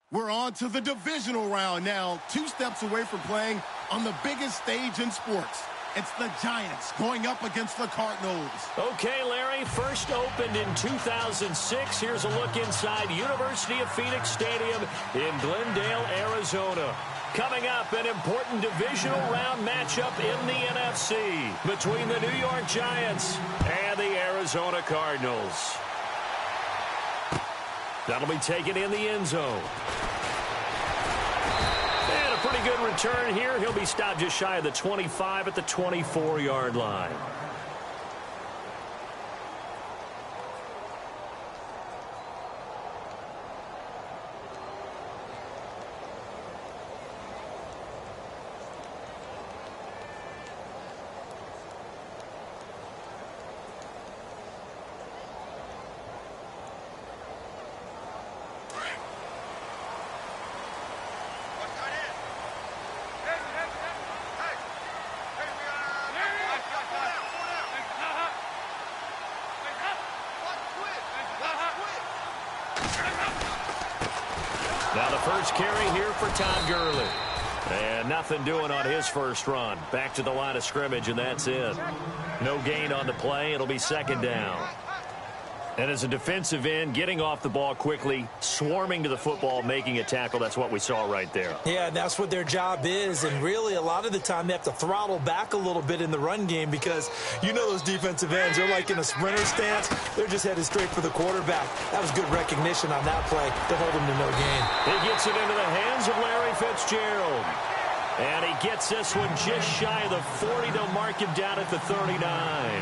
We're on to the divisional round now, 2 steps away from playing on the biggest stage in sports. It's the Giants going up against the Cardinals. Okay, Larry, first opened in 2006. Here's a look inside University of Phoenix Stadium in Glendale, Arizona. Coming up, an important divisional round matchup in the NFC between the New York Giants and the Arizona Cardinals. That'll be taken in the end zone. And a pretty good return here. He'll be stopped just shy of the 25 at the 24-yard line. Now the first carry here for Todd Gurley. And nothing doing on his first run. Back to the line of scrimmage, and that's it. No gain on the play. It'll be second down. And as a defensive end, getting off the ball quickly, swarming to the football, making a tackle, that's what we saw right there. Yeah, that's what their job is. And really, a lot of the time, they have to throttle back a little bit in the run game because you know those defensive ends, they're like in a sprinter stance. They're just headed straight for the quarterback. That was good recognition on that play to hold him to no gain. He gets it into the hands of Larry Fitzgerald. And he gets this one just shy of the 40. They'll mark him down at the 39.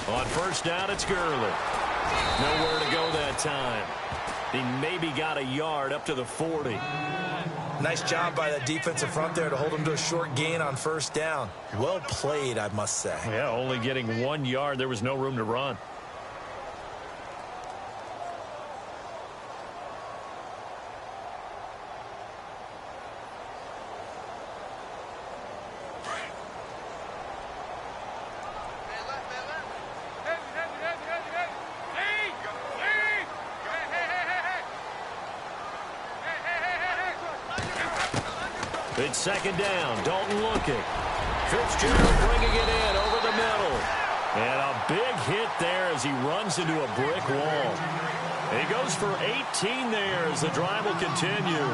On first down, it's Gurley. Nowhere to go that time. He maybe got a yard up to the 40. Nice job by that defensive front there to hold him to a short gain on first down. Well played, I must say. Yeah, only getting 1 yard. There was no room to run. It's second down. Dalton looking. Fitzgerald bringing it in over the middle. And a big hit there as he runs into a brick wall. He goes for 18 there as the drive will continue.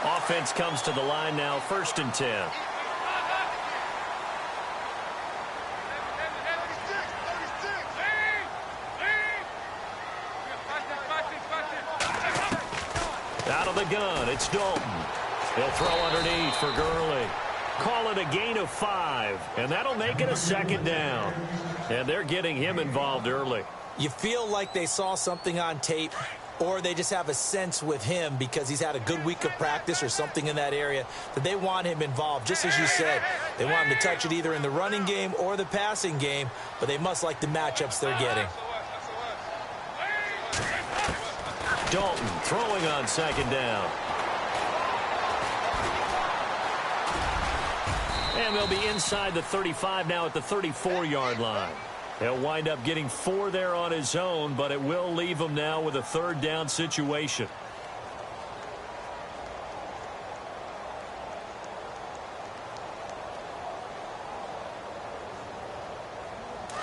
Offense comes to the line now, 1st and 10. Out of the gun, it's Dalton. He'll throw underneath for Gurley. Call it a gain of 5, and that'll make it a second down. And they're getting him involved early. You feel like they saw something on tape, or they just have a sense with him because he's had a good week of practice or something in that area that they want him involved. Just as you said, they want him to touch it either in the running game or the passing game, but they must like the matchups they're getting. Dalton throwing on second down. And they'll be inside the 35 now at the 34-yard line. He'll wind up getting 4 there on his own, but it will leave him now with a 3rd down situation.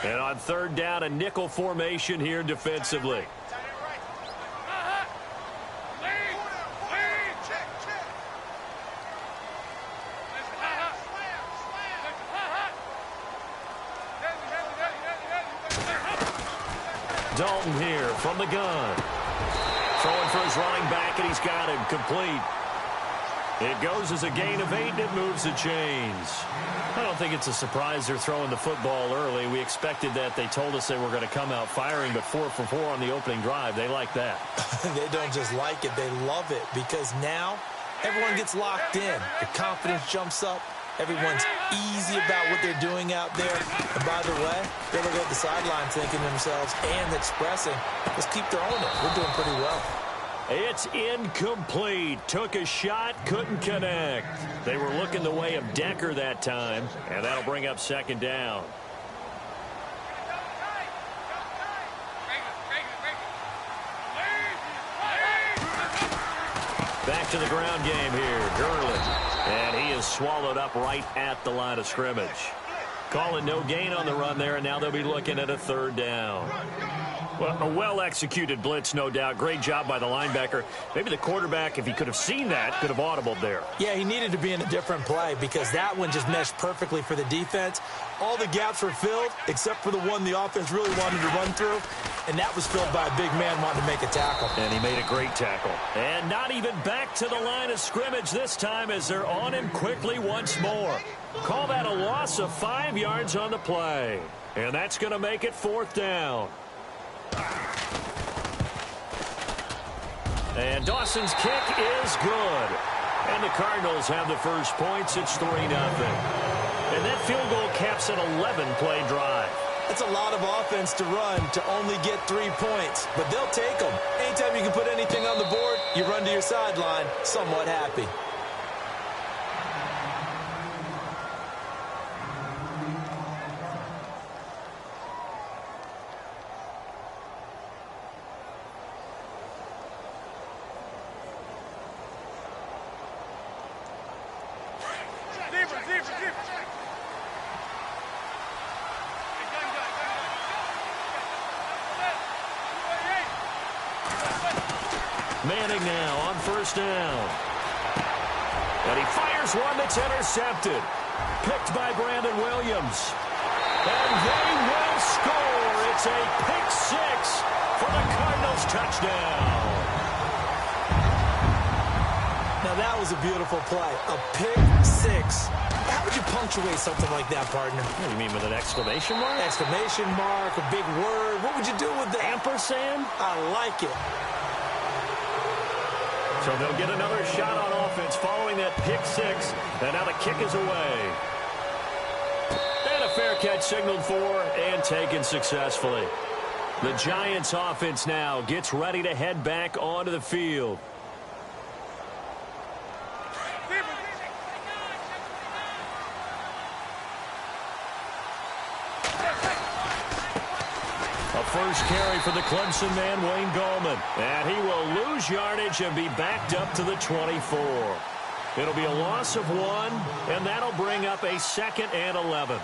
And on 3rd down, a nickel formation here defensively. Dalton here from the gun. Throwing for his running back, and he's got him complete. It goes as a gain of 8, and it moves the chains. I don't think it's a surprise they're throwing the football early. We expected that. They told us they were going to come out firing, but 4 for 4 on the opening drive. They like that. They don't just like it. They love it because now everyone gets locked in. The confidence jumps up. Everyone's easy about what they're doing out there. And by the way, they look at the sideline thinking to themselves and expressing, let's keep throwing it. We're doing pretty well. It's incomplete. Took a shot, couldn't connect. They were looking the way of Decker that time, and that'll bring up second down. Back to the ground game here. Gurley. And he is swallowed up right at the line of scrimmage. Calling no gain on the run there, and now they'll be looking at a third down. Well, a well-executed blitz, no doubt. Great job by the linebacker. Maybe the quarterback, if he could have seen that, could have audibled there. Yeah, he needed to be in a different play because that one just meshed perfectly for the defense. All the gaps were filled except for the one the offense really wanted to run through, and that was filled by a big man wanting to make a tackle. And he made a great tackle. And not even back to the line of scrimmage this time as they're on him quickly once more. Call that a loss of 5 yards on the play. And that's going to make it fourth down. And Dawson's kick is good. And the Cardinals have the first points. It's 3-0. And that field goal caps an 11-play drive. That's a lot of offense to run to only get 3 points, but they'll take them. Anytime you can put anything on the board, you run to your sideline somewhat happy. Manning now on first down. And he fires one that's intercepted. Picked by Brandon Williams. And they will score. It's a pick six for the Cardinals touchdown. Now that was a beautiful play. A pick six. How would you punctuate something like that, partner? What do you mean, with an exclamation mark? Exclamation mark, a big word. What would you do with that? Ampersand? I like it. So they'll get another shot on offense following that pick six. And now the kick is away. And a fair catch signaled for and taken successfully. The Giants offense now gets ready to head back onto the field. First carry for the Clemson man, Wayne Gallman. And he will lose yardage and be backed up to the 24. It'll be a loss of 1, and that'll bring up a 2nd and 11.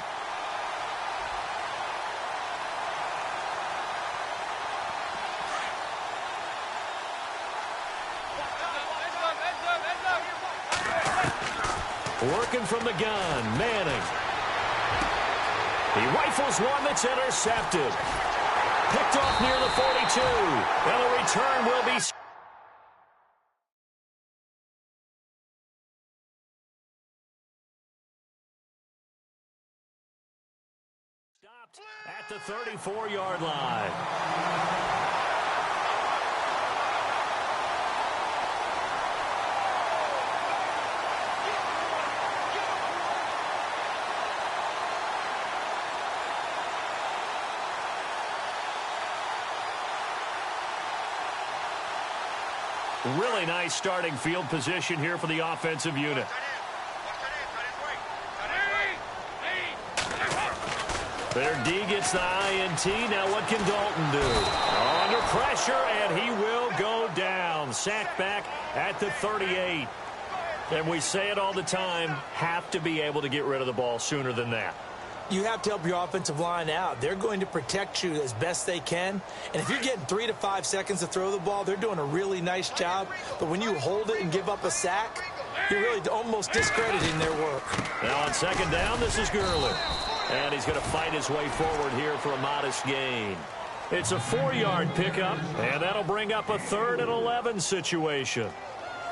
Working from the gun, Manning. He rifles one that's intercepted. Picked off near the 42. And the return will be stopped at the 34-yard line. Really nice starting field position here for the offensive unit. Their D gets the INT. Now what can Dalton do? Under pressure, and he will go down. Sacked back at the 38. And we say it all the time, have to be able to get rid of the ball sooner than that. You have to help your offensive line out. They're going to protect you as best they can. And if you're getting 3 to 5 seconds to throw the ball, they're doing a really nice job. But when you hold it and give up a sack, you're really almost discrediting their work. Now on second down, this is Gurley. And he's going to fight his way forward here for a modest gain. It's a 4-yard pickup, and that'll bring up a 3rd and 11 situation.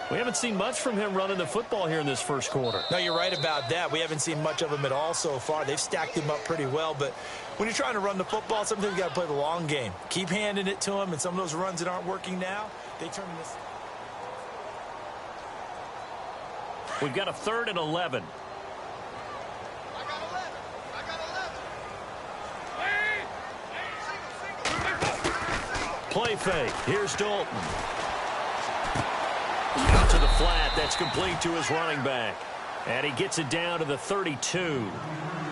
We haven't seen much from him running the football here in this first quarter. No, you're right about that. We haven't seen much of him at all so far. They've stacked him up pretty well, but when you're trying to run the football, sometimes you got to play the long game. Keep handing it to him, and some of those runs that aren't working now, they turn this. We've got a 3rd and 11. Play fake. Here's Dalton. Out to the flat. That's complete to his running back. And he gets it down to the 32.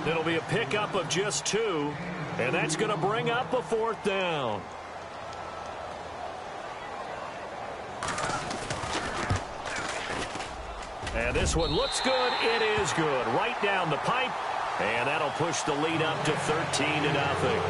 It'll be a pickup of just 2. And that's going to bring up a 4th down. And this one looks good. It is good. Right down the pipe. And that'll push the lead up to 13-0.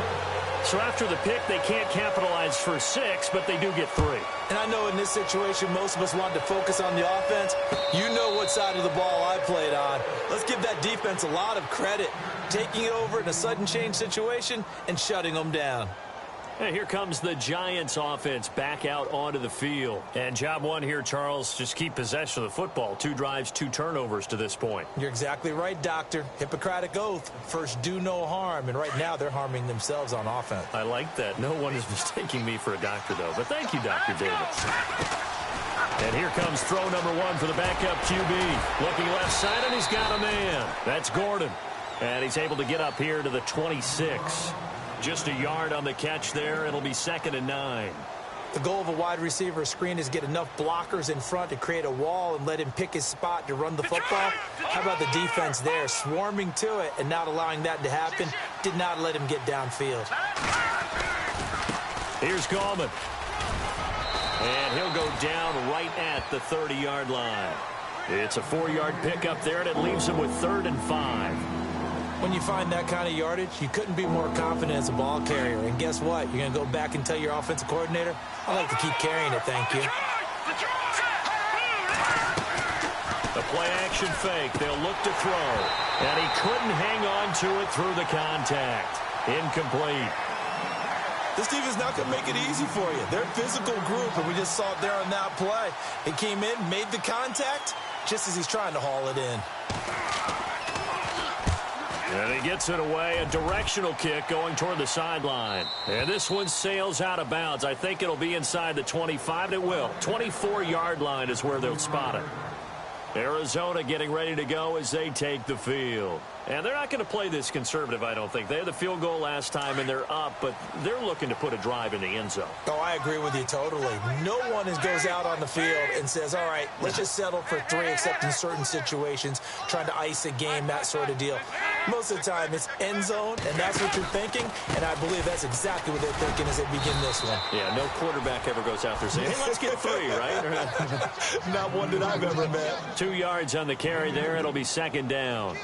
So after the pick, they can't capitalize for 6, but they do get 3. And I know in this situation, most of us wanted to focus on the offense. You know what side of the ball I played on. Let's give that defense a lot of credit, taking it over in a sudden change situation and shutting them down. And here comes the Giants offense back out onto the field. And job one here, Charles, just keep possession of the football. 2 drives, 2 turnovers to this point. You're exactly right, Doctor. Hippocratic oath. First, do no harm. And right now, they're harming themselves on offense. I like that. No one is mistaking me for a doctor, though. But thank you, Dr. Davis. And here comes throw number 1 for the backup QB. Looking left side, and he's got a man. That's Gordon. And he's able to get up here to the 26. Just a yard on the catch there. It'll be 2nd and 9. The goal of a wide receiver screen is get enough blockers in front to create a wall and let him pick his spot to run the football. How about the defense there, swarming to it and not allowing that to happen? Did not let him get downfield. Here's Gallman. And he'll go down right at the 30-yard line. It's a 4-yard pickup there, and it leaves him with 3rd and 5. When you find that kind of yardage, you couldn't be more confident as a ball carrier. And guess what? You're going to go back and tell your offensive coordinator, I'd like to keep carrying it, thank you. The play-action fake. They'll look to throw. And he couldn't hang on to it through the contact. Incomplete. This team is not going to make it easy for you. They're a physical group, and we just saw it there on that play. He came in, made the contact, just as he's trying to haul it in. And he gets it away, a directional kick going toward the sideline. And this one sails out of bounds. I think it'll be inside the 25, and it will. 24-yard line is where they'll spot it. Arizona getting ready to go as they take the field. And they're not going to play this conservative, I don't think. They had the field goal last time, and they're up, but they're looking to put a drive in the end zone. Oh, I agree with you totally. No one goes out on the field and says, all right, let's just settle for 3, except in certain situations, trying to ice a game, that sort of deal. Most of the time, it's end zone, and that's what you're thinking, and I believe that's exactly what they're thinking as they begin this one. Yeah, no quarterback ever goes out there saying, hey, let's get 3, right? Not one that I've ever met. 2 yards on the carry there. It'll be 2nd down.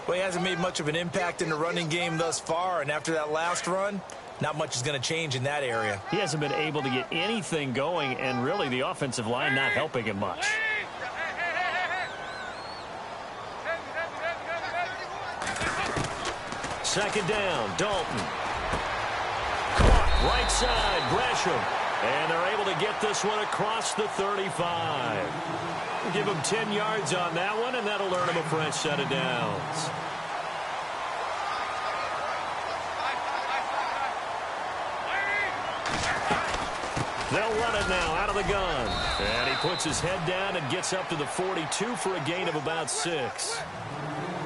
Well, he hasn't made much of an impact in the running game thus far, and after that last run, not much is going to change in that area. He hasn't been able to get anything going, and really the offensive line not helping him much. Second down, Dalton. Caught, right side, Gresham. And they're able to get this one across the 35. Give him 10 yards on that one, and that'll earn him a fresh set of downs. They'll run it now out of the gun. And he puts his head down and gets up to the 42 for a gain of about 6.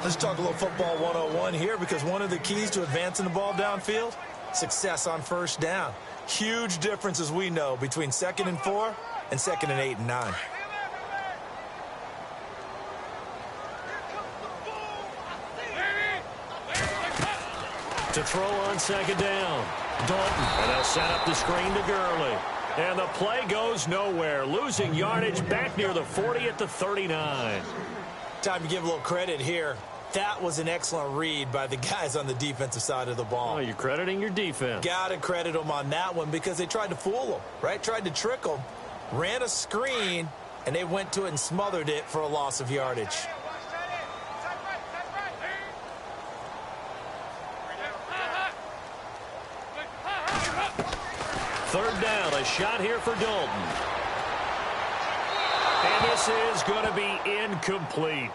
Let's talk a little football 101 here, because one of the keys to advancing the ball downfield, success on first down. Huge difference, as we know, between 2nd and 4 and 2nd and 8 and 9. To throw on 2nd down. Dalton. And they'll set up the screen to Gurley. And the play goes nowhere. Losing yardage back near the 40 at the 39. Time to give a little credit here. That was an excellent read by the guys on the defensive side of the ball. Oh, you're crediting your defense. Got to credit them on that one, because they tried to fool them, right? Tried to trick them, ran a screen, and they went to it and smothered it for a loss of yardage. Third down, a shot here for Dalton. And this is going to be incomplete.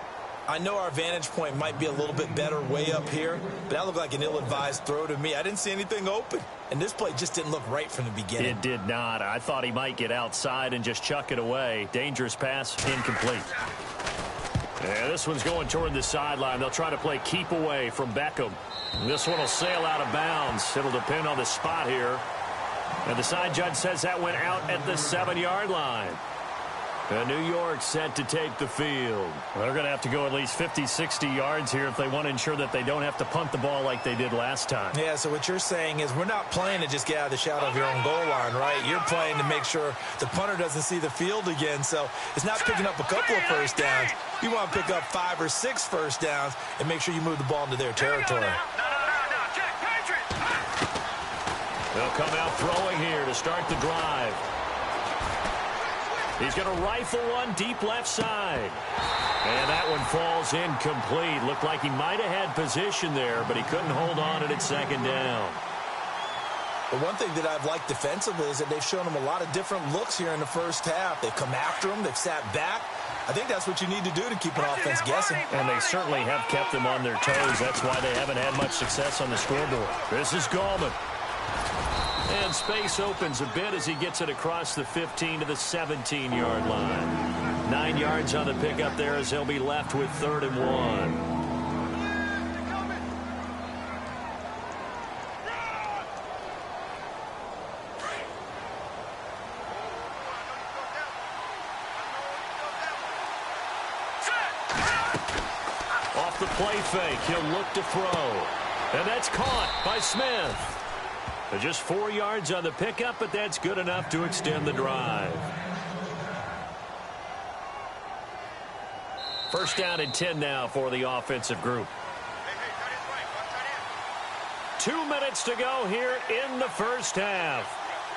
I know our vantage point might be a little bit better way up here, but that looked like an ill-advised throw to me. I didn't see anything open, and this play just didn't look right from the beginning. It did not. I thought he might get outside and just chuck it away. Dangerous pass, incomplete. And this one's going toward the sideline. They'll try to play keep away from Beckham. This one will sail out of bounds. It'll depend on the spot here. And the side judge says that went out at the 7-yard line. And New York set to take the field. Well, they're going to have to go at least 50, 60 yards here if they want to ensure that they don't have to punt the ball like they did last time. Yeah, so what you're saying is we're not playing to just get out of the shadow of your own goal line, right? You're playing to make sure the punter doesn't see the field again. So it's not picking up a couple of first downs. You want to pick up 5 or 6 first downs and make sure you move the ball into their territory. They'll come out throwing here to start the drive. He's going to rifle one deep left side. And that one falls incomplete. Looked like he might have had position there, but he couldn't hold on at its second down. But one thing that I've liked defensively is that they've shown him a lot of different looks here in the first half. They've come after him. They've sat back. I think that's what you need to do to keep an offense guessing. And they certainly have kept them on their toes. That's why they haven't had much success on the scoreboard. This is Gallman. And space opens a bit as he gets it across the 15 to the 17-yard line. 9 yards on the pickup there as they'll be left with 3rd and 1. Off the play fake, he'll look to throw. And that's caught by Smith. Just 4 yards on the pickup, but that's good enough to extend the drive. First down and 10 now for the offensive group. 2 minutes to go here in the first half.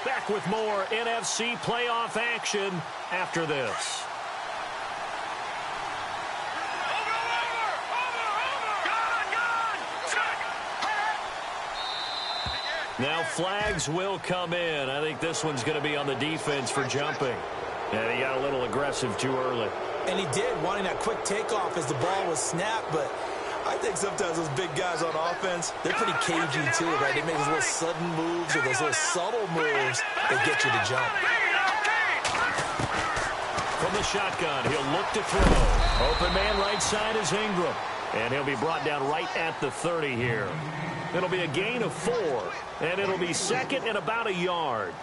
Back with more NFC playoff action after this. Now flags will come in. I think this one's going to be on the defense for jumping. And he got a little aggressive too early. And he did, wanting that quick takeoff as the ball was snapped. But I think sometimes those big guys on offense, they're pretty cagey too, right? They make those little sudden moves or those little subtle moves that get you to jump. From the shotgun, he'll look to throw. Open man right side is Ingram. And he'll be brought down right at the 30 here. It'll be a gain of 4, and it'll be second and about a yard.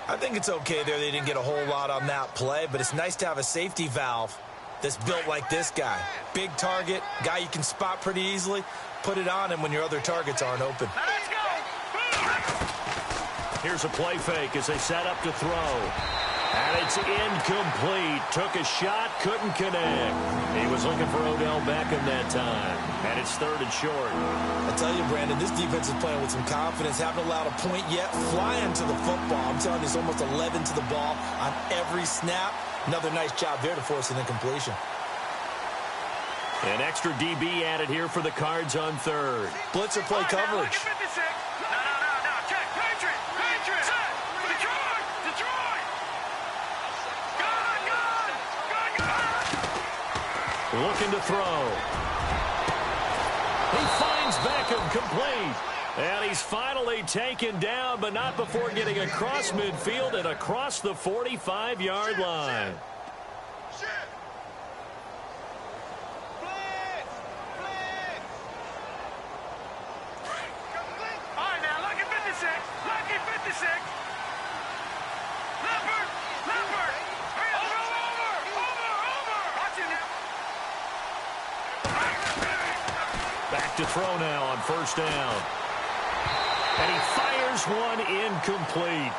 I think it's okay there. They didn't get a whole lot on that play, but it's nice to have a safety valve that's built like this guy. Big target, guy you can spot pretty easily. Put it on him when your other targets aren't open. Let's go. Here's a play fake as they set up to throw. And it's incomplete. Took a shot, couldn't connect. He was looking for Odell Beckham that time. And it's 3rd and short. I tell you, Brandon, this defense is playing with some confidence. Haven't allowed a point yet. Flying to the football. I'm telling you, it's almost 11 to the ball on every snap. Another nice job there to force an incompletion. An extra DB added here for the Cards on 3rd. Blitzer play coverage. Looking to throw. He finds Beckham complete. And he's finally taken down, but not before getting across midfield and across the 45-yard line. All right, now, lucky 56. Lucky 56. Leopard. Over. Watching it. Back to throw now on first down. And he fires one incomplete.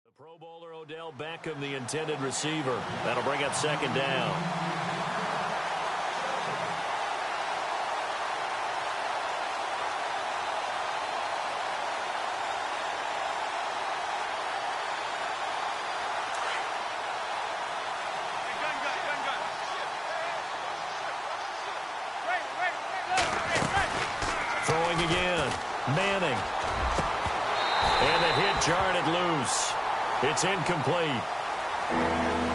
The Pro Bowler Odell Beckham, the intended receiver. That'll bring up second down. Throwing again. Manning. And the hit jarred it loose. It's incomplete.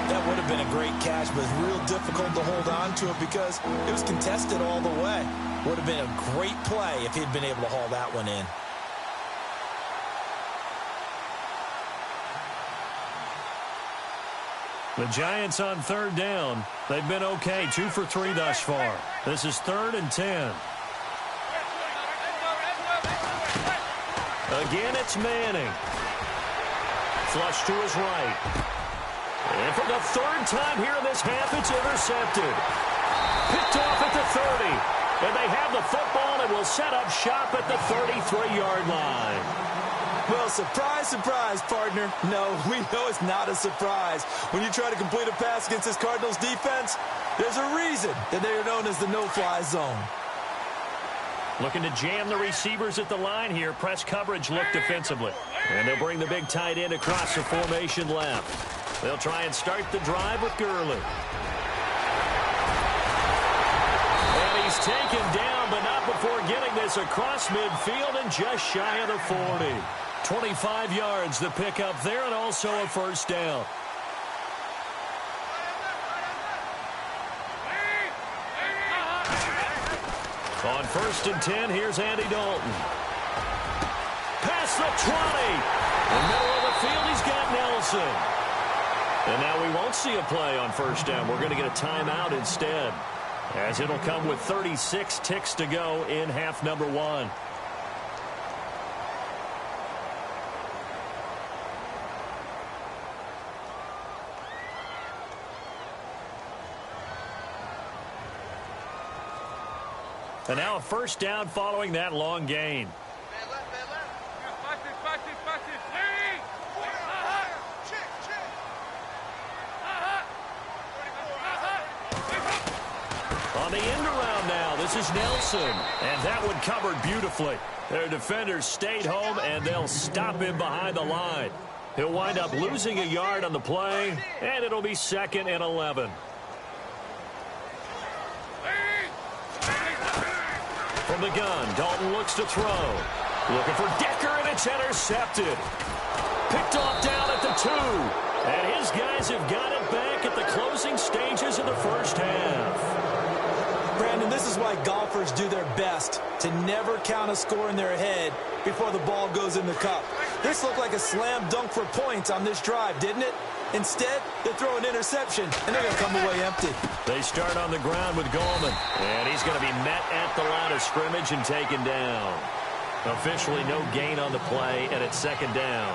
That would have been a great catch, but it's real difficult to hold on to it because it was contested all the way. Would have been a great play if he'd been able to haul that one in. The Giants on 3rd down. They've been okay, 2 for 3 thus far. This is 3rd and 10. Again, it's Manning. Flush to his right. And for the third time here in this half, it's intercepted. Picked off at the 30. And they have the football and will set up shop at the 33-yard line. Well, surprise, surprise, partner. No, we know it's not a surprise. When you try to complete a pass against this Cardinals defense, there's a reason that they are known as the no-fly zone. Looking to jam the receivers at the line here. Press coverage look defensively. And they'll bring the big tight end across the formation left. They'll try and start the drive with Gurley. And he's taken down, but not before getting this across midfield and just shy of the 40. 25 yards the pickup there and also a first down. On 1st and 10, here's Andy Dalton. Past the 20. In the middle of the field, he's got Nelson. And now we won't see a play on first down. We're going to get a timeout instead, as it'll come with 36 ticks to go in half number 1. And now a first down following that long gain. On the end around now, this is Nelson. And that one covered beautifully. Their defenders stayed home, and they'll stop him behind the line. He'll wind up losing a yard on the play, and it'll be 2nd and 11. From the gun, Dalton looks to throw. Looking for Decker, and it's intercepted. Picked off down at the 2. And his guys have got it back at the closing stages of the first half. Brandon, this is why golfers do their best to never count a score in their head before the ball goes in the cup. This looked like a slam dunk for points on this drive, didn't it? Instead, they throw an interception, and they're going to come away empty. They start on the ground with Gallman, and he's going to be met at the line of scrimmage and taken down. Officially no gain on the play, and it's 2nd down.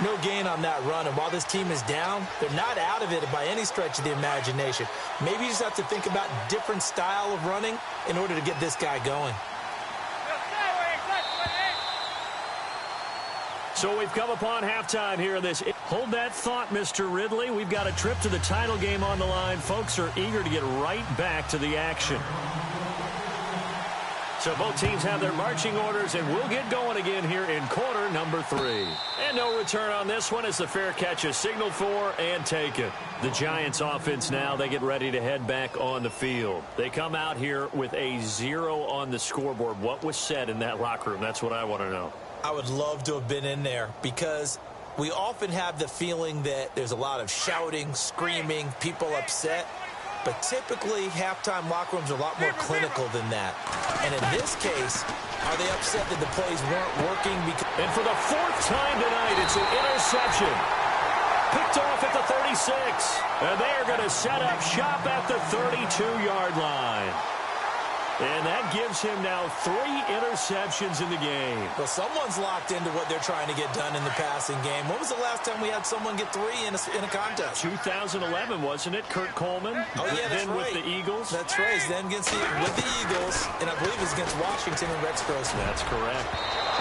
No gain on that run, and while this team is down, they're not out of it by any stretch of the imagination. Maybe you just have to think about different style of running in order to get this guy going. So we've come upon halftime here in this. Hold that thought, Mr. Ridley. We've got a trip to the title game on the line. Folks are eager to get right back to the action. So both teams have their marching orders, and we'll get going again here in quarter number 3. And no return on this one as the fair catch is signaled for and taken. The Giants offense now, they get ready to head back on the field. They come out here with a 0 on the scoreboard. What was said in that locker room? That's what I want to know. I would love to have been in there because we often have the feeling that there's a lot of shouting, screaming, people upset. But typically, halftime locker rooms are a lot more clinical than that. And in this case, are they upset that the plays weren't working? And for the 4th time tonight, it's an interception. Picked off at the 36. And they are going to set up shop at the 32-yard line. And that gives him now 3 interceptions in the game. Well, someone's locked into what they're trying to get done in the passing game. When was the last time we had someone get 3 in a contest? 2011, wasn't it? Kurt Coleman. Oh, yeah, that's then right. With the Eagles. That's right. Then with the Eagles, and I believe it was against Washington and Rex Grossman. That's correct.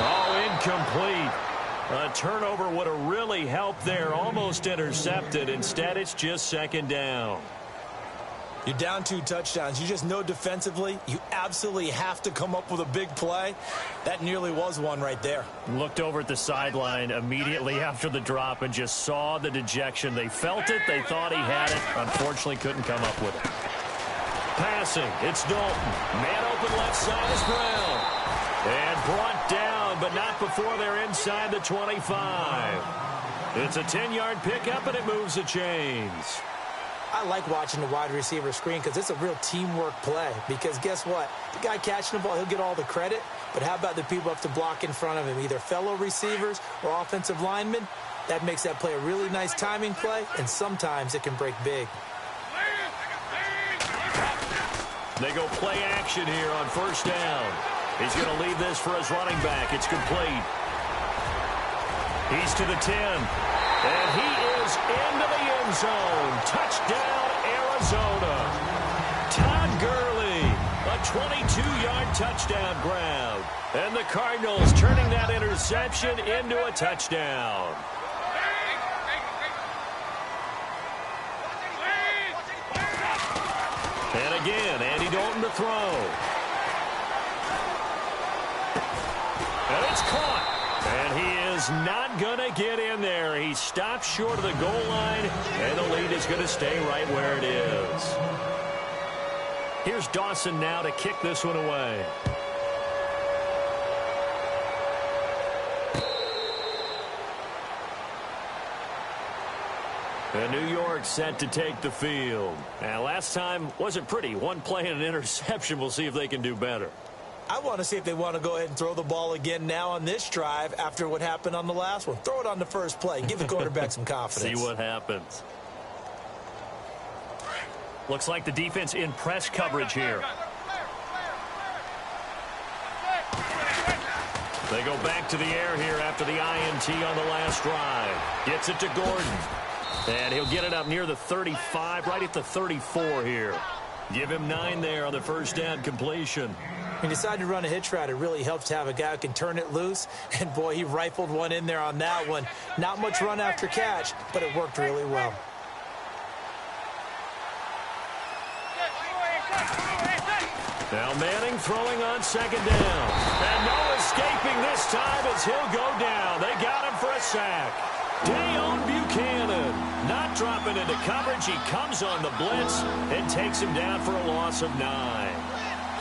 Oh, incomplete. A turnover would have really helped there. Almost intercepted. Instead, it's just 2nd down. You're down 2 touchdowns. You just know defensively you absolutely have to come up with a big play. That nearly was one right there. Looked over at the sideline immediately after the drop and just saw the dejection. They felt it. They thought he had it. Unfortunately, couldn't come up with it. Passing. It's Dalton. Man open left side is Brown. And brought down, but not before they're inside the 25. It's a 10-yard pickup, and it moves the chains. I like watching the wide receiver screen because it's a real teamwork play. Because guess what? The guy catching the ball, he'll get all the credit. But how about the people up to block in front of him, either fellow receivers or offensive linemen? That makes that play a really nice timing play, and sometimes it can break big. They go play action here on 1st down. He's going to leave this for his running back. It's complete. He's to the 10. And he is into the end zone. Touchdown, Arizona. Todd Gurley, a 22-yard touchdown grab. And the Cardinals turning that interception into a touchdown. And again, Andy Dalton to throw. And it's caught. And he is not going to get in there. He stopped short of the goal line, and the lead is going to stay right where it is. Here's Dawson now to kick this one away. And New York set to take the field. And last time wasn't pretty. One play and an interception. We'll see if they can do better. I want to see if they want to go ahead and throw the ball again now on this drive after what happened on the last one. Throw it on the first play. Give the quarterback some confidence. See what happens. Looks like the defense in press coverage here. They go back to the air here after the INT on the last drive. Gets it to Gordon. And he'll get it up near the 35, right at the 34 here. Give him 9 there on the first down completion. He decided to run a hitch route. It really helps to have a guy who can turn it loose. And, boy, he rifled one in there on that one. Not much run after catch, but it worked really well. Now Manning throwing on second down. And no escaping this time as he'll go down. They got him for a sack. Dayon Buchanan not dropping into coverage. He comes on the blitz and takes him down for a loss of 9.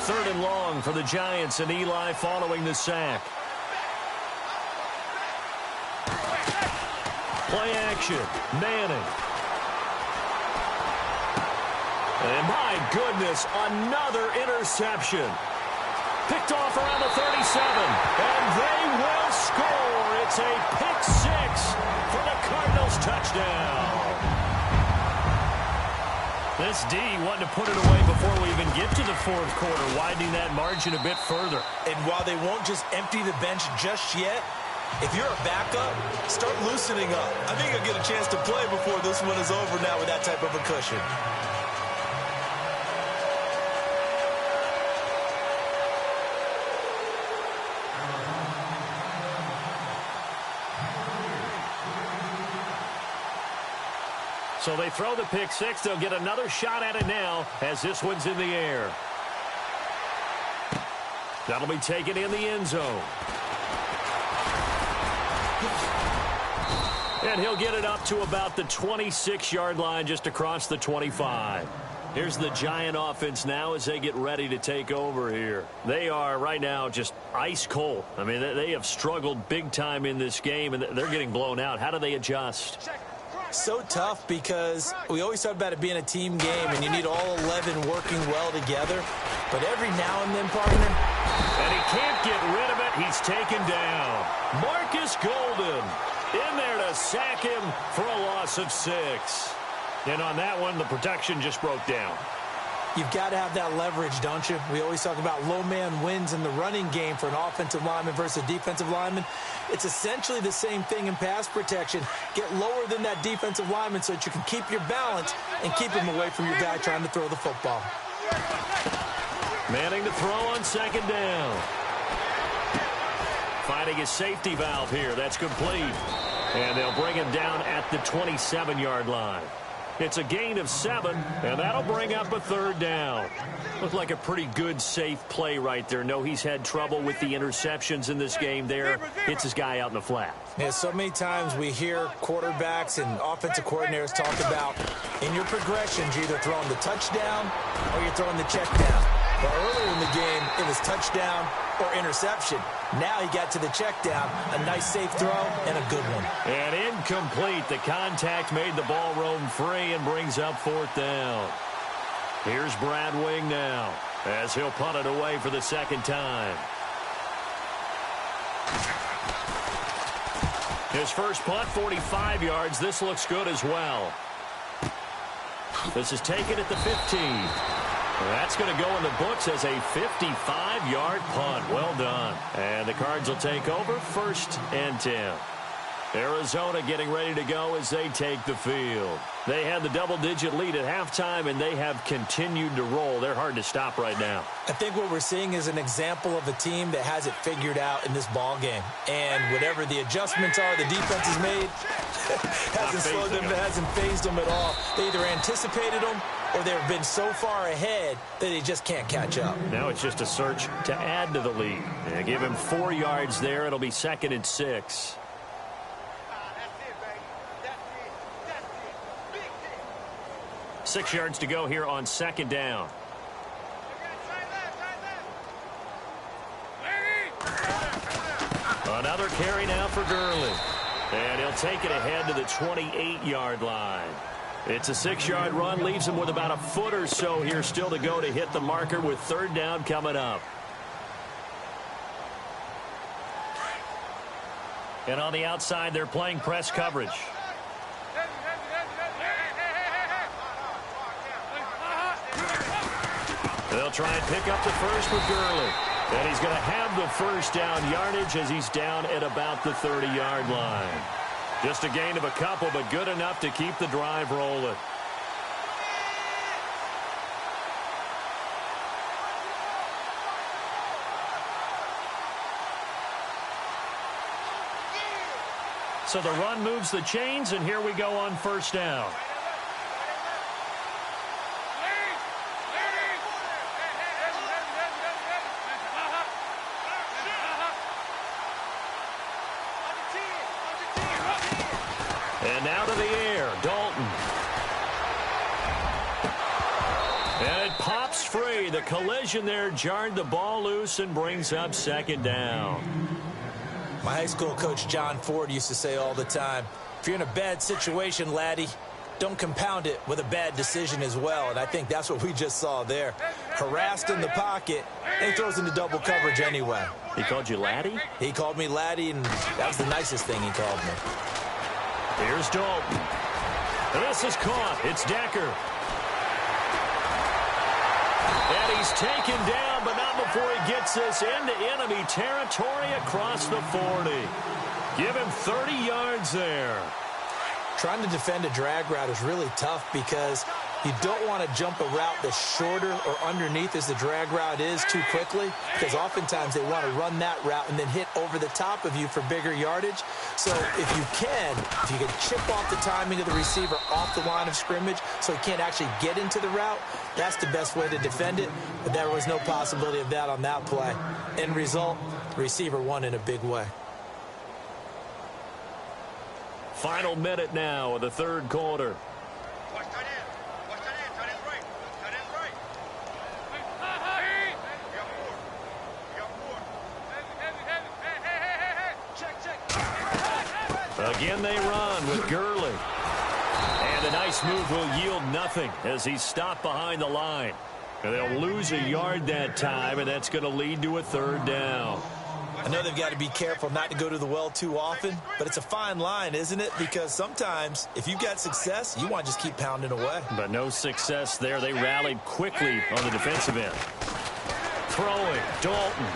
3rd and long for the Giants, and Eli following the sack. Play action. Manning. And my goodness, another interception. Picked off around the 37, and they will score. It's a pick 6 for the Cardinals touchdown. This D wanted to put it away before we even get to the 4th quarter, widening that margin a bit further. And while they won't just empty the bench just yet, if you're a backup, start loosening up. I think you'll get a chance to play before this one is over now with that type of a cushion. So they throw the pick 6. They'll get another shot at it now as this one's in the air. That'll be taken in the end zone. And he'll get it up to about the 26-yard line, just across the 25. Here's the Giant offense now as they get ready to take over here. They are right now just ice cold. I mean, they have struggled big time in this game, and they're getting blown out. How do they adjust? So tough because we always talk about it being a team game, and you need all 11 working well together. But every now and then, partner. And he can't get rid of it. He's taken down. Marcus Golden in there to sack him for a loss of 6. And on that one, the protection just broke down. You've got to have that leverage, don't you? We always talk about low man wins in the running game for an offensive lineman versus a defensive lineman. It's essentially the same thing in pass protection. Get lower than that defensive lineman so that you can keep your balance and keep him away from your guy trying to throw the football. Manning to throw on second down. Finding his safety valve here. That's complete. And they'll bring him down at the 27-yard line. It's a gain of 7, and that'll bring up a 3rd down. Looked like a pretty good, safe play right there. No, he's had trouble with the interceptions in this game there. Hits his guy out in the flat. Yeah, so many times we hear quarterbacks and offensive coordinators talk about in your progressions, you're either throwing the touchdown or you're throwing the check down. Well, earlier in the game, it was touchdown or interception. Now he got to the check down, a nice safe throw, and a good one. And incomplete. The contact made the ball roam free and brings up 4th down. Here's Brad Wing now as he'll punt it away for the 2nd time. His first punt, 45 yards. This looks good as well. This is taken at the 15. That's going to go in the books as a 55-yard punt. Well done. And the Cards will take over 1st and 10. Arizona getting ready to go as they take the field. They had the double-digit lead at halftime, and they have continued to roll. They're hard to stop right now. I think what we're seeing is an example of a team that has it figured out in this ball game. And whatever the adjustments are the defense has made, hasn't slowed them, hasn't phased them at all. They either anticipated them or they've been so far ahead that they just can't catch up. Now it's just a search to add to the lead. They give him 4 yards there. It'll be 2nd and 6. 6 yards to go here on 2nd down. Another carry now for Gurley. And he'll take it ahead to the 28-yard line. It's a 6-yard run, leaves him with about a foot or so here still to go to hit the marker with 3rd down coming up. And on the outside, they're playing press coverage. They'll try and pick up the first with Gurley. And he's going to have the 1st down yardage as he's down at about the 30-yard line. Just a gain of a couple, but good enough to keep the drive rolling. So the run moves the chains, and here we go on 1st down. And now to the air, Dalton. And it pops free. The collision there jarred the ball loose and brings up 2nd down. My high school coach, John Ford, used to say all the time, if you're in a bad situation, laddie, don't compound it with a bad decision as well. And I think that's what we just saw there. Harassed in the pocket, and he throws into double coverage anyway. He called you laddie? He called me laddie, and that was the nicest thing he called me. Here's Dalton. This is caught. It's Decker. And he's taken down, but not before he gets this into enemy territory across the 40. Give him 30 yards there. Trying to defend a drag route is really tough because you don't want to jump a route that's shorter or underneath as the drag route is too quickly, because oftentimes they want to run that route and then hit over the top of you for bigger yardage. So if you can chip off the timing of the receiver off the line of scrimmage so he can't actually get into the route, that's the best way to defend it. But there was no possibility of that on that play. End result, the receiver won in a big way. Final minute now of the 3rd quarter. Again they run with Gurley. And a nice move will yield nothing as he's stopped behind the line. And they'll lose a yard that time, and that's going to lead to a 3rd down. I know they've got to be careful not to go to the well too often, but it's a fine line, isn't it? Because sometimes if you've got success, you want to just keep pounding away. But no success there. They rallied quickly on the defensive end. Throwing, Dalton.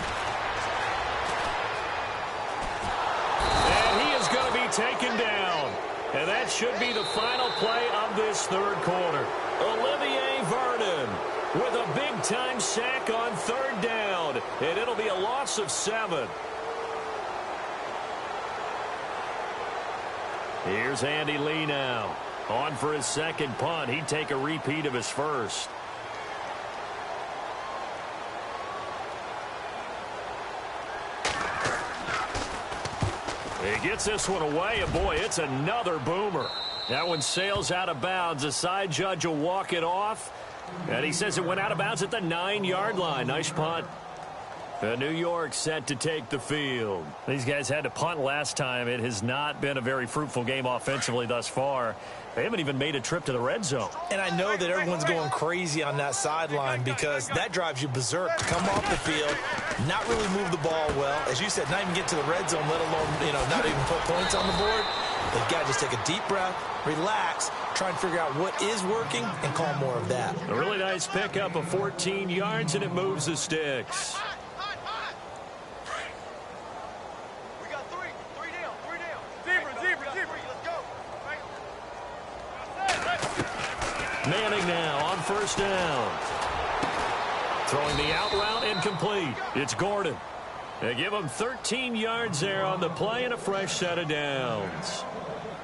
And he is going to be taken down. And that should be the final play of this 3rd quarter. Olivier Vernon with a big-time sack on 3rd down. And it'll be a loss of 7. Here's Andy Lee now. On for his 2nd punt. He'd take a repeat of his first. He gets this one away, and boy, it's another boomer. That one sails out of bounds. The side judge will walk it off. And he says it went out of bounds at the 9-yard line. Nice punt. New York set to take the field. These guys had to punt last time. It has not been a very fruitful game offensively thus far. They haven't even made a trip to the red zone. And I know that everyone's going crazy on that sideline because that drives you berserk. Come off the field, not really move the ball well. As you said, not even get to the red zone, let alone, not even put points on the board. They've got to just take a deep breath, relax, try and figure out what is working, and call more of that. A really nice pickup of 14 yards, and it moves the sticks. We got three down. Zebra, let's go. Manning now on first down. Throwing the out route incomplete. It's Gordon. They give him 13 yards there on the play and a fresh set of downs.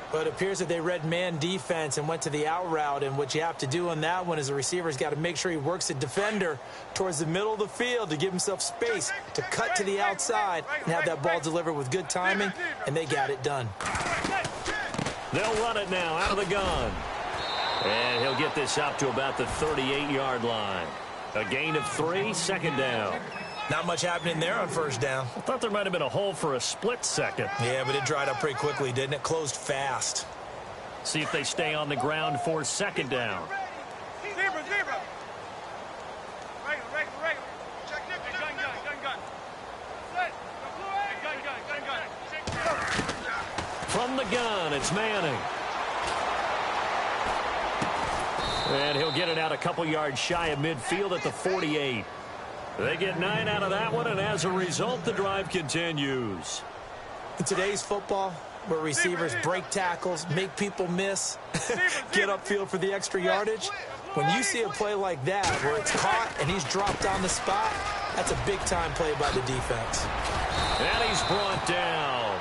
But it appears that they read man defense and went to the out route, and what you have to do on that one is the receiver's got to make sure he works the defender towards the middle of the field to give himself space to cut to the outside and have that ball delivered with good timing, and they got it done. They'll run it now out of the gun. And he'll get this up to about the 38-yard line. A gain of 3, second down. Not much happening there on first down. I thought there might have been a hole for a split second. Yeah, but it dried up pretty quickly, didn't it? Closed fast. See if they stay on the ground for second down. Zebra. Regular. Check gun. Gun. From the gun, it's Manning. And he'll get it out a couple yards shy of midfield at the 48. They get 9 out of that one, and as a result, the drive continues. In today's football, where receivers break tackles, make people miss, get upfield for the extra yardage, when you see a play like that where it's caught and he's dropped on the spot, that's a big-time play by the defense. And he's brought down.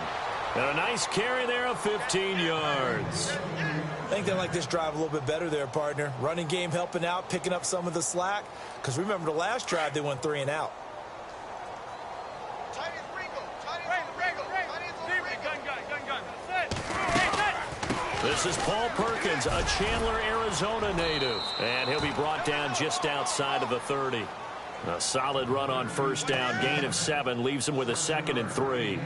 And a nice carry there of 15 yards. I think they like this drive a little bit better there, partner. Running game helping out, picking up some of the slack. Because remember the last drive, they went 3 and out. This is Paul Perkins, a Chandler, Arizona native. And he'll be brought down just outside of the 30. A solid run on first down, gain of 7, leaves him with a 2nd and 3.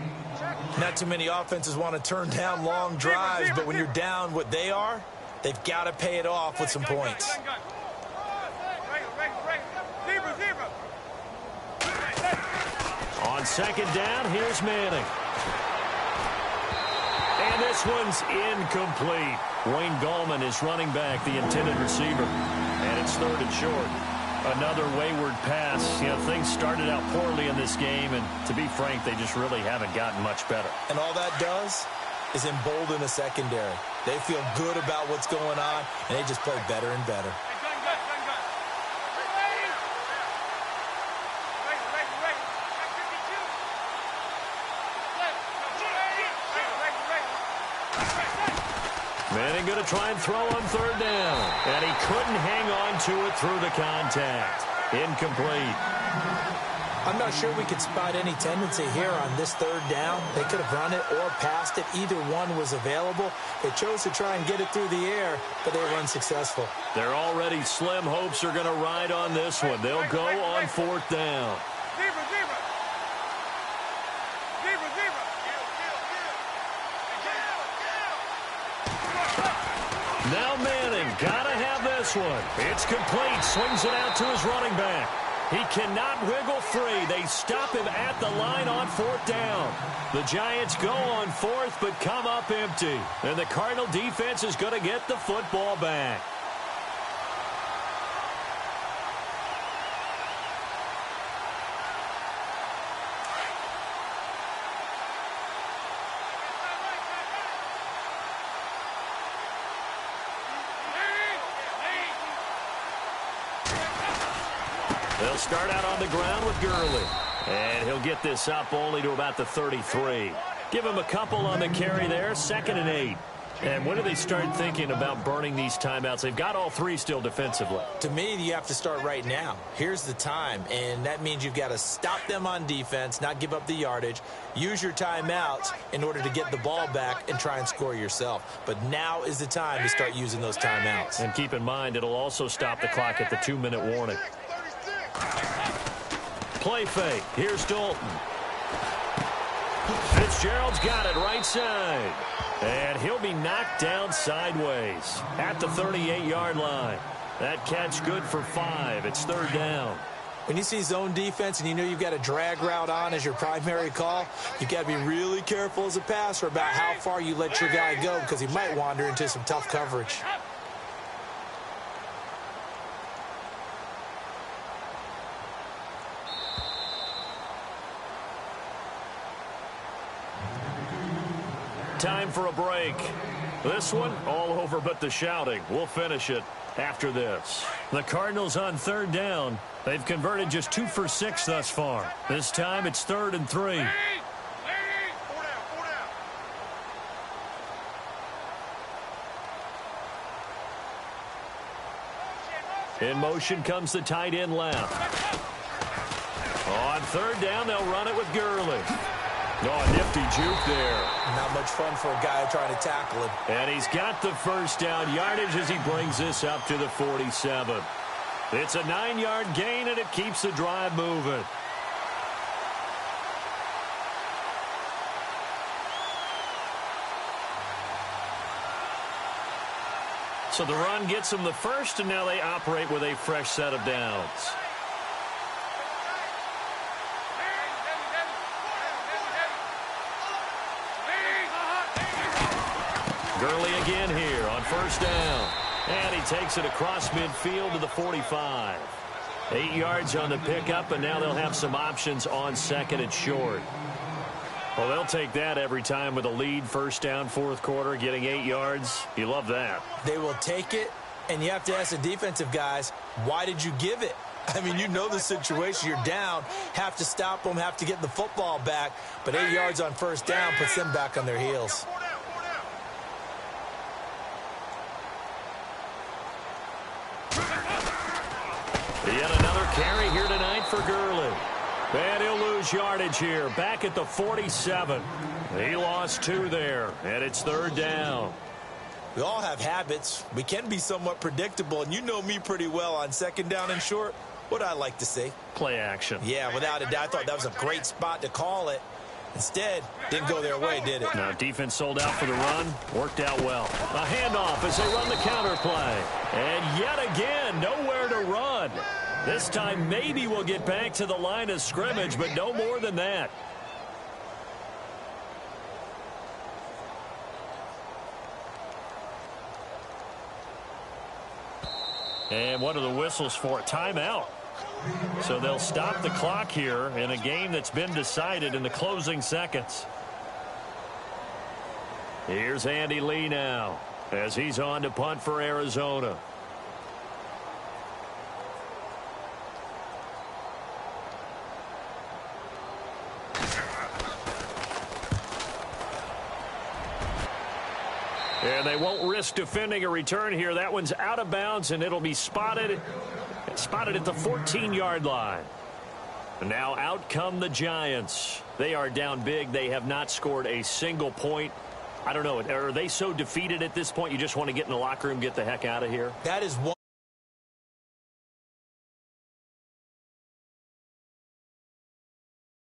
Not too many offenses want to turn down long drives, but when you're down what they are, they've got to pay it off with some points. On second down, here's Manning. And this one's incomplete. Wayne Gallman is running back, the intended receiver. And it's 3rd and short. Another wayward pass. Things started out poorly in this game, and to be frank, they just really haven't gotten much better. And all that does is embolden a secondary. They feel good about what's going on, and they just play better and better. Manning going to try and throw on 3rd down. And he couldn't hang on to it through the contact. Incomplete. I'm not sure we could spot any tendency here on this 3rd down. They could have run it or passed it. Either one was available. They chose to try and get it through the air, but they were unsuccessful. Their already slim hopes are going to ride on this one. They'll go on 4th down. Now Manning, gotta have this one. It's complete, swings it out to his running back. He cannot wiggle free. They stop him at the line on 4th down. The Giants go on 4th, but come up empty. And the Cardinal defense is going to get the football back. They'll start out on the ground with Gurley. And he'll get this up only to about the 33. Give him a couple on the carry there, 2nd and 8. And when do they start thinking about burning these timeouts? They've got all 3 still defensively. To me, you have to start right now. Here's the time, and that means you've got to stop them on defense, not give up the yardage, use your timeouts in order to get the ball back and try and score yourself. But now is the time to start using those timeouts. And keep in mind, it'll also stop the clock at the 2-minute warning. Play fake. Here's Dalton. Fitzgerald's got it right side. And he'll be knocked down sideways at the 38-yard line. That catch good for 5. It's 3rd down. When you see zone defense and you know you've got a drag route on as your primary call, you've got to be really careful as a passer about how far you let your guy go because he might wander into some tough coverage. Time for a break. This one, all over but the shouting. We'll finish it after this. The Cardinals on 3rd down. They've converted just 2 for 6 thus far. This time it's 3rd and 3. In motion comes the tight end left. On 3rd down, they'll run it with Gurley. Oh, a nifty juke there. Not much fun for a guy trying to tackle him. And he's got the 1st down yardage as he brings this up to the 47. It's a 9-yard gain, and it keeps the drive moving. So the run gets them the 1st, and now they operate with a fresh set of downs. Gurley again here on 1st down. And he takes it across midfield to the 45. 8 yards on the pickup, and now they'll have some options on 2nd and short. Well, they'll take that every time with a lead, 1st down, 4th quarter, getting 8 yards. You love that. They will take it, and you have to ask the defensive guys, why did you give it? I mean, you know the situation. You're down, have to stop them, have to get the football back, but 8 yards on 1st down puts them back on their heels. Yet another carry here tonight for Gurley. And he'll lose yardage here, back at the 47. He lost 2 there, and it's 3rd down. We all have habits. We can be somewhat predictable, and you know me pretty well on 2nd down and short. What I like to say? Play action. Yeah, without a doubt. I thought that was a great spot to call it. Instead, didn't go their way, did it? Now, defense sold out for the run. Worked out well. A handoff as they run the counter play. And yet again, nowhere to run. This time, maybe we'll get back to the line of scrimmage, but no more than that. And what are the whistles for? Timeout. So they'll stop the clock here in a game that's been decided in the closing seconds. Here's Andy Lee now as he's on to punt for Arizona. And they won't risk defending a return here. That one's out of bounds, and it'll be spotted at the 14-yard line. And now out come the Giants. They are down big. They have not scored a single point. I don't know. Are they so defeated at this point you just want to get in the locker room, get the heck out of here? That is one.